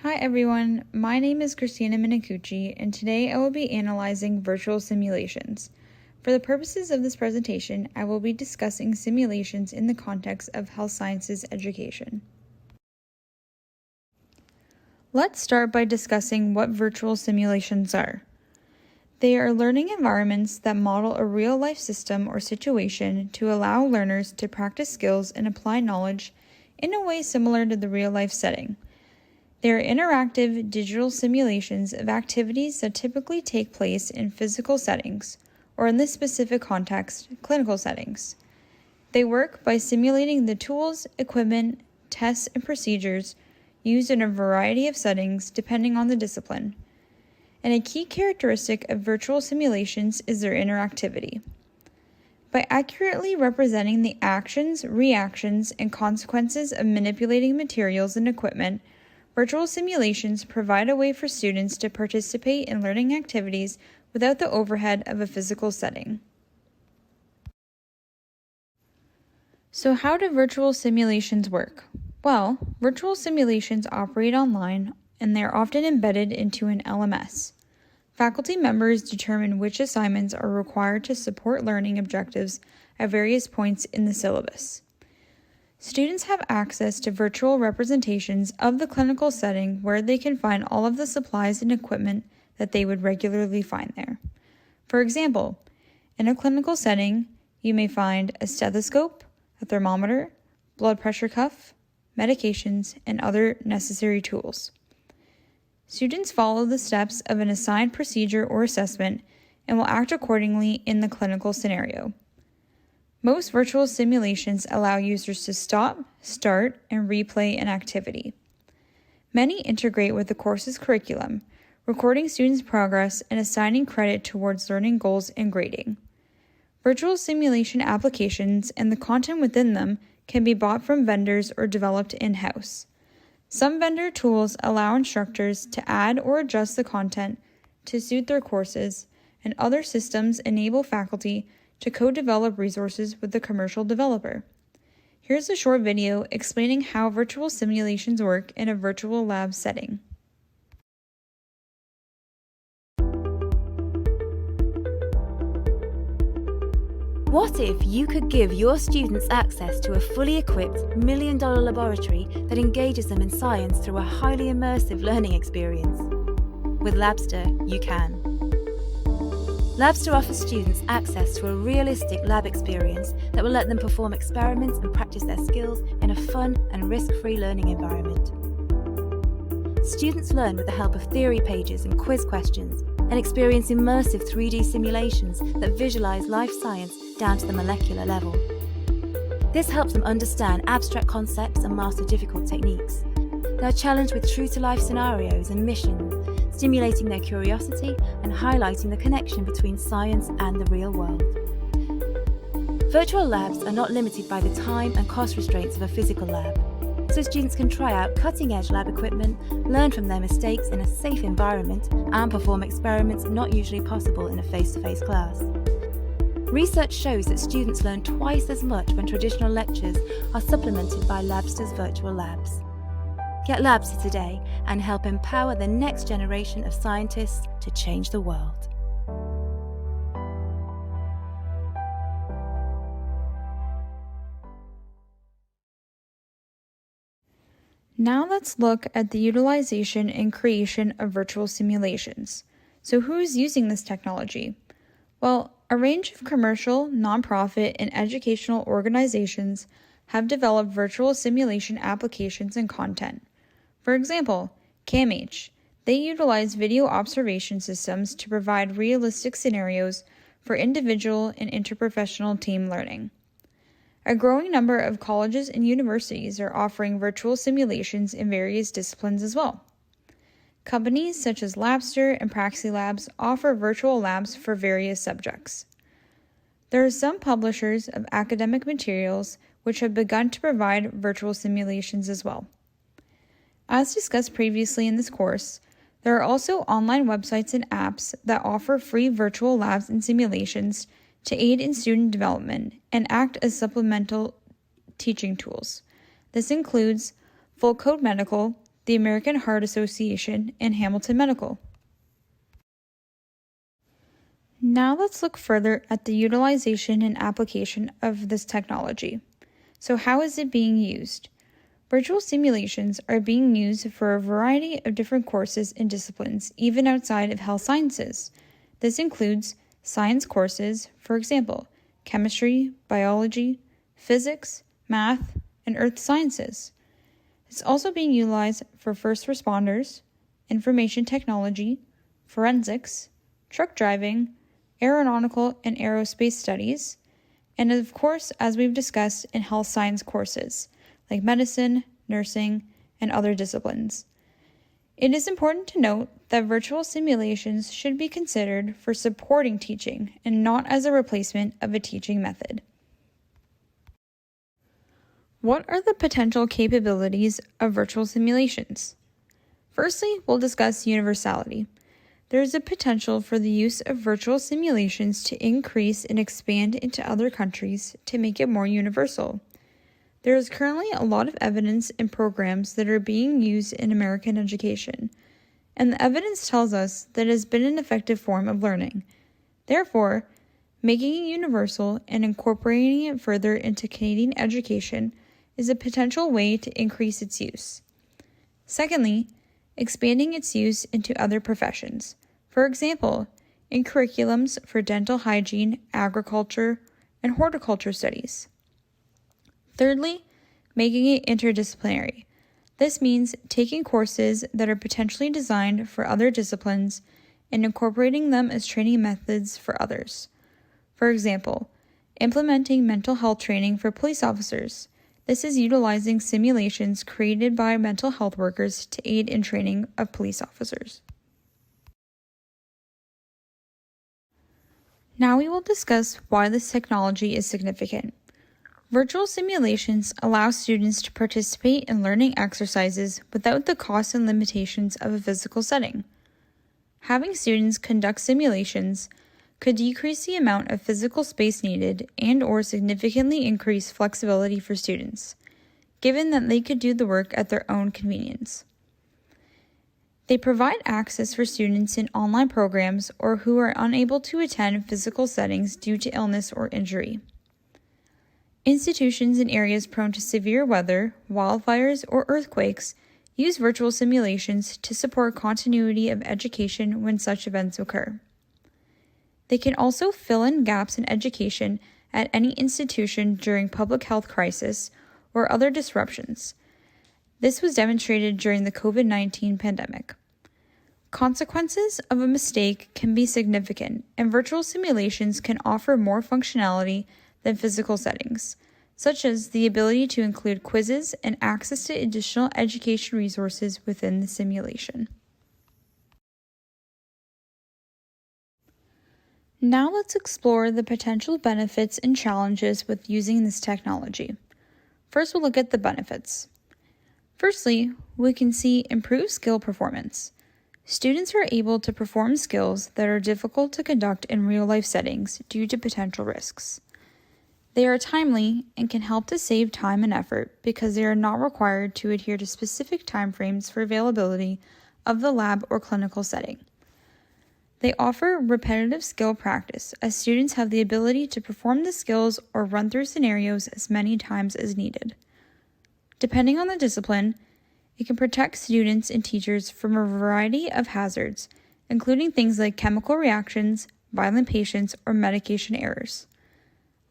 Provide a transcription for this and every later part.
Hi everyone, my name is Christina Minacucci, and today I will be analyzing virtual simulations. For the purposes of this presentation, I will be discussing simulations in the context of health sciences education. Let's start by discussing what virtual simulations are. They are learning environments that model a real-life system or situation to allow learners to practice skills and apply knowledge in a way similar to the real-life setting. They are interactive digital simulations of activities that typically take place in physical settings, or in this specific context, clinical settings. They work by simulating the tools, equipment, tests, and procedures used in a variety of settings depending on the discipline. And a key characteristic of virtual simulations is their interactivity. By accurately representing the actions, reactions, and consequences of manipulating materials and equipment, virtual simulations provide a way for students to participate in learning activities without the overhead of a physical setting. So how do virtual simulations work? Well, virtual simulations operate online and they are often embedded into an LMS. Faculty members determine which assignments are required to support learning objectives at various points in the syllabus. Students have access to virtual representations of the clinical setting where they can find all of the supplies and equipment that they would regularly find there. For example, in a clinical setting, you may find a stethoscope, a thermometer, blood pressure cuff, medications, and other necessary tools. Students follow the steps of an assigned procedure or assessment and will act accordingly in the clinical scenario. Most virtual simulations allow users to stop, start, and replay an activity. Many integrate with the course's curriculum, recording students' progress and assigning credit towards learning goals and grading. Virtual simulation applications and the content within them can be bought from vendors or developed in-house. Some vendor tools allow instructors to add or adjust the content to suit their courses, and other systems enable faculty to co-develop resources with the commercial developer. Here's a short video explaining how virtual simulations work in a virtual lab setting. What if you could give your students access to a fully equipped million-dollar laboratory that engages them in science through a highly immersive learning experience? With Labster, you can. Labster offers students access to a realistic lab experience that will let them perform experiments and practice their skills in a fun and risk-free learning environment. Students learn with the help of theory pages and quiz questions and experience immersive 3D simulations that visualize life science down to the molecular level. This helps them understand abstract concepts and master difficult techniques. They are challenged with true-to-life scenarios and missions, stimulating their curiosity and highlighting the connection between science and the real world. Virtual labs are not limited by the time and cost restraints of a physical lab, so students can try out cutting-edge lab equipment, learn from their mistakes in a safe environment, and perform experiments not usually possible in a face-to-face class. Research shows that students learn twice as much when traditional lectures are supplemented by Labster's virtual labs. Get Labster today and help empower the next generation of scientists to change the world. Now let's look at the utilization and creation of virtual simulations. So who's using this technology? Well, a range of commercial, nonprofit, and educational organizations have developed virtual simulation applications and content. For example, CAMH. They utilize video observation systems to provide realistic scenarios for individual and interprofessional team learning. A growing number of colleges and universities are offering virtual simulations in various disciplines as well. Companies such as Labster and Praxi Labs offer virtual labs for various subjects. There are some publishers of academic materials which have begun to provide virtual simulations as well. As discussed previously in this course, there are also online websites and apps that offer free virtual labs and simulations to aid in student development and act as supplemental teaching tools. This includes Full Code Medical, the American Heart Association, and Hamilton Medical. Now let's look further at the utilization and application of this technology. So how is it being used? Virtual simulations are being used for a variety of different courses and disciplines, even outside of health sciences. This includes science courses, for example, chemistry, biology, physics, math, and earth sciences. It's also being utilized for first responders, information technology, forensics, truck driving, aeronautical and aerospace studies, and of course, as we've discussed, in health science courses like medicine, nursing, and other disciplines. It is important to note that virtual simulations should be considered for supporting teaching and not as a replacement of a teaching method. What are the potential capabilities of virtual simulations? Firstly, we'll discuss universality. There is a potential for the use of virtual simulations to increase and expand into other countries to make it more universal. There is currently a lot of evidence and programs that are being used in American education, and the evidence tells us that it has been an effective form of learning. Therefore, making it universal and incorporating it further into Canadian education is a potential way to increase its use. Secondly, expanding its use into other professions. For example, in curriculums for dental hygiene, agriculture, and horticulture studies. Thirdly, making it interdisciplinary. This means taking courses that are potentially designed for other disciplines and incorporating them as training methods for others. For example, implementing mental health training for police officers. This is utilizing simulations created by mental health workers to aid in training of police officers. Now we will discuss why this technology is significant. Virtual simulations allow students to participate in learning exercises without the costs and limitations of a physical setting. Having students conduct simulations could decrease the amount of physical space needed and/or significantly increase flexibility for students, given that they could do the work at their own convenience. They provide access for students in online programs or who are unable to attend physical settings due to illness or injury. Institutions in areas prone to severe weather, wildfires, or earthquakes use virtual simulations to support continuity of education when such events occur. They can also fill in gaps in education at any institution during public health crisis or other disruptions. This was demonstrated during the COVID-19 pandemic. Consequences of a mistake can be significant, and virtual simulations can offer more functionality than physical settings, such as the ability to include quizzes and access to additional education resources within the simulation. Now let's explore the potential benefits and challenges with using this technology. First, we'll look at the benefits. Firstly, we can see improved skill performance. Students are able to perform skills that are difficult to conduct in real-life settings due to potential risks. They are timely and can help to save time and effort because they are not required to adhere to specific timeframes for availability of the lab or clinical setting. They offer repetitive skill practice as students have the ability to perform the skills or run through scenarios as many times as needed. Depending on the discipline, it can protect students and teachers from a variety of hazards, including things like chemical reactions, violent patients, or medication errors.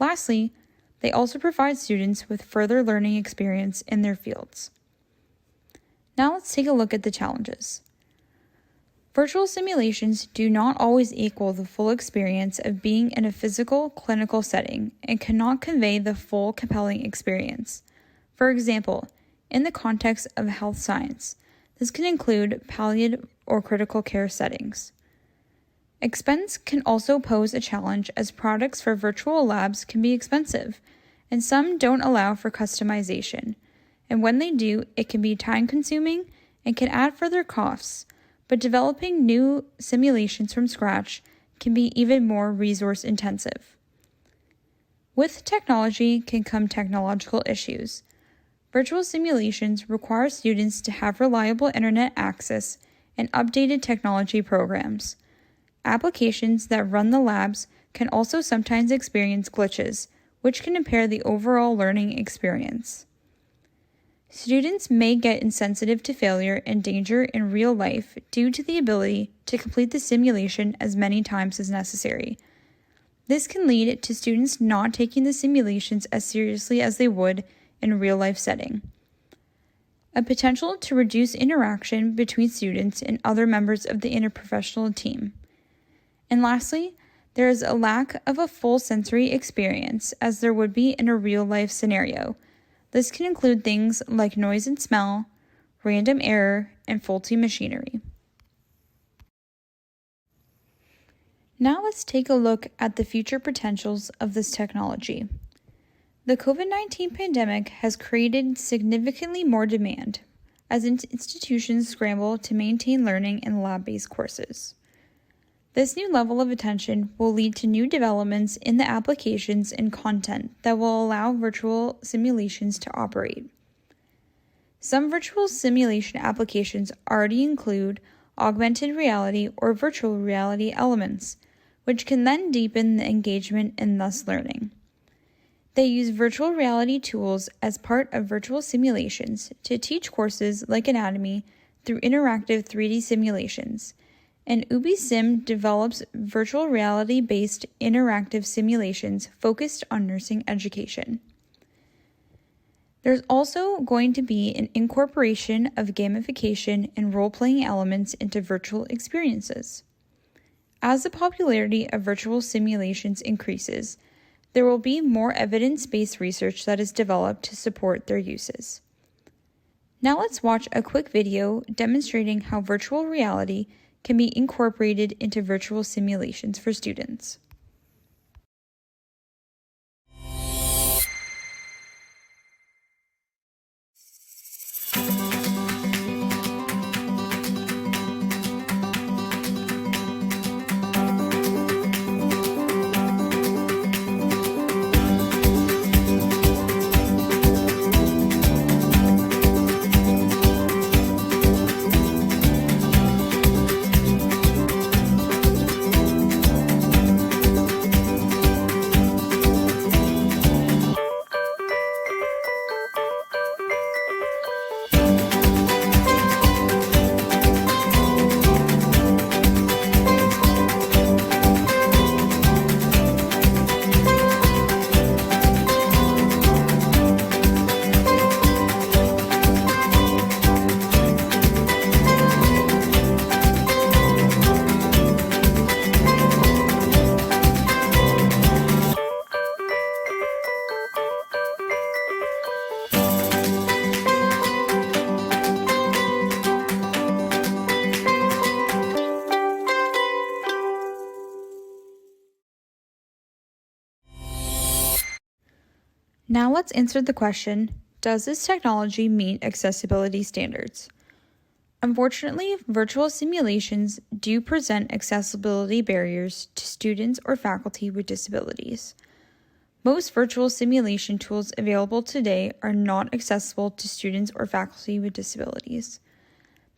Lastly, they also provide students with further learning experience in their fields. Now let's take a look at the challenges. Virtual simulations do not always equal the full experience of being in a physical clinical setting and cannot convey the full compelling experience. For example, in the context of health science, this can include palliative or critical care settings. Expense can also pose a challenge as products for virtual labs can be expensive, and some don't allow for customization. And when they do, it can be time-consuming and can add further costs, but developing new simulations from scratch can be even more resource-intensive. With technology can come technological issues. virtual simulations require students to have reliable internet access and updated technology programs. Applications that run the labs can also sometimes experience glitches, which can impair the overall learning experience. Students may get insensitive to failure and danger in real life due to the ability to complete the simulation as many times as necessary. This can lead to students not taking the simulations as seriously as they would in a real-life setting. A potential to reduce interaction between students and other members of the interprofessional team. And lastly, there is a lack of a full sensory experience as there would be in a real-life scenario. This can include things like noise and smell, random error, and faulty machinery. Now let's take a look at the future potentials of this technology. The COVID-19 pandemic has created significantly more demand as institutions scramble to maintain learning in lab-based courses. This new level of attention will lead to new developments in the applications and content that will allow virtual simulations to operate. Some virtual simulation applications already include augmented reality or virtual reality elements, which can then deepen the engagement and thus learning. They use virtual reality tools as part of virtual simulations to teach courses like anatomy through interactive 3D simulations, and UbiSim develops virtual reality-based interactive simulations focused on nursing education. There's also going to be an incorporation of gamification and role-playing elements into virtual experiences. As the popularity of virtual simulations increases, there will be more evidence-based research that is developed to support their uses. Now let's watch a quick video demonstrating how virtual reality can be incorporated into virtual simulations for students. Now let's answer the question, does this technology meet accessibility standards? Unfortunately, virtual simulations do present accessibility barriers to students or faculty with disabilities. Most virtual simulation tools available today are not accessible to students or faculty with disabilities.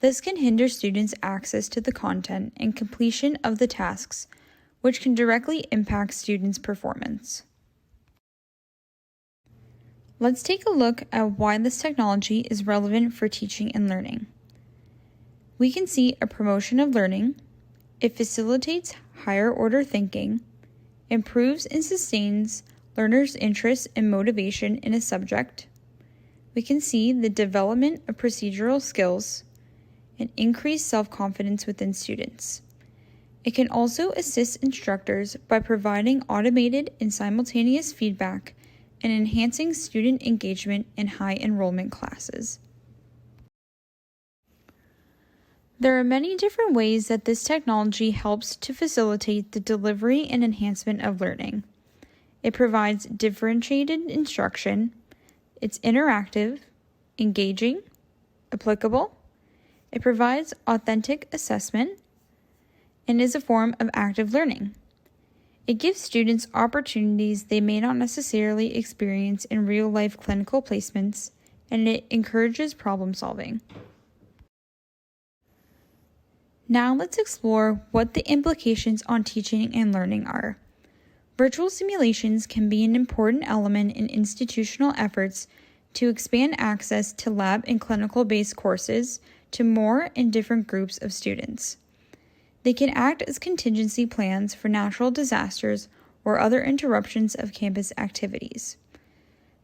This can hinder students' access to the content and completion of the tasks, which can directly impact students' performance. Let's take a look at why this technology is relevant for teaching and learning. We can see a promotion of learning, it facilitates higher order thinking, improves and sustains learners' interest and motivation in a subject. We can see the development of procedural skills and increased self-confidence within students. It can also assist instructors by providing automated and simultaneous feedback and enhancing student engagement in high enrollment classes. There are many different ways that this technology helps to facilitate the delivery and enhancement of learning. It provides differentiated instruction, it's interactive, engaging, applicable, it provides authentic assessment, and is a form of active learning. It gives students opportunities they may not necessarily experience in real-life clinical placements and it encourages problem solving. Now let's explore what the implications on teaching and learning are. Virtual simulations can be an important element in institutional efforts to expand access to lab and clinical-based courses to more and different groups of students. They can act as contingency plans for natural disasters or other interruptions of campus activities.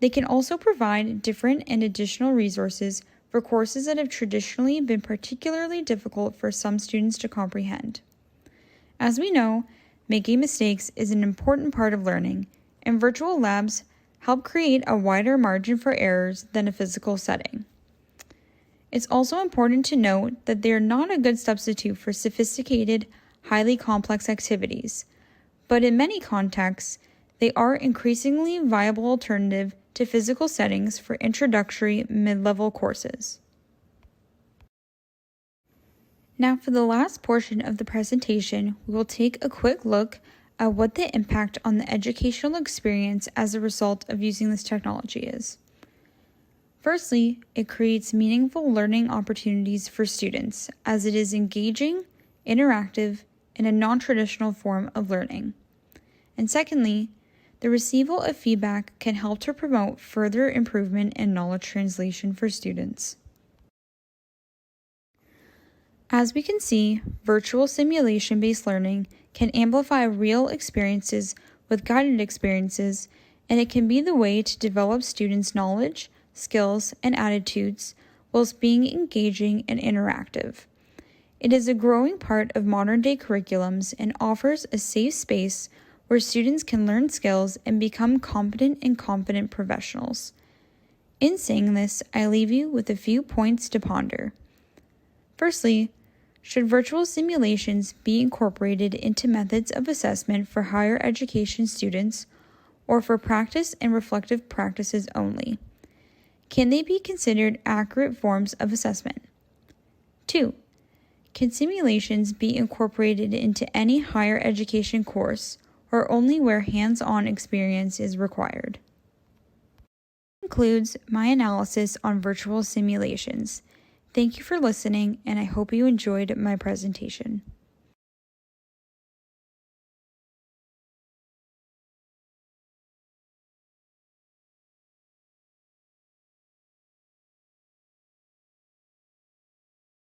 They can also provide different and additional resources for courses that have traditionally been particularly difficult for some students to comprehend. As we know, making mistakes is an important part of learning, and virtual labs help create a wider margin for errors than a physical setting. It's also important to note that they are not a good substitute for sophisticated, highly complex activities, but in many contexts, they are an increasingly viable alternative to physical settings for introductory mid-level courses. Now for the last portion of the presentation, we will take a quick look at what the impact on the educational experience as a result of using this technology is. Firstly, it creates meaningful learning opportunities for students as it is engaging, interactive, and a non-traditional form of learning. And secondly, the receival of feedback can help to promote further improvement in knowledge translation for students. As we can see, virtual simulation-based learning can amplify real experiences with guided experiences, and it can be the way to develop students' knowledge, skills, and attitudes whilst being engaging and interactive. It is a growing part of modern-day curriculums and offers a safe space where students can learn skills and become competent and confident professionals. In saying this, I leave you with a few points to ponder. Firstly, should virtual simulations be incorporated into methods of assessment for higher education students or for practice and reflective practices only? Can they be considered accurate forms of assessment? 2. Can simulations be incorporated into any higher education course or only where hands-on experience is required? This concludes my analysis on virtual simulations. Thank you for listening, and I hope you enjoyed my presentation.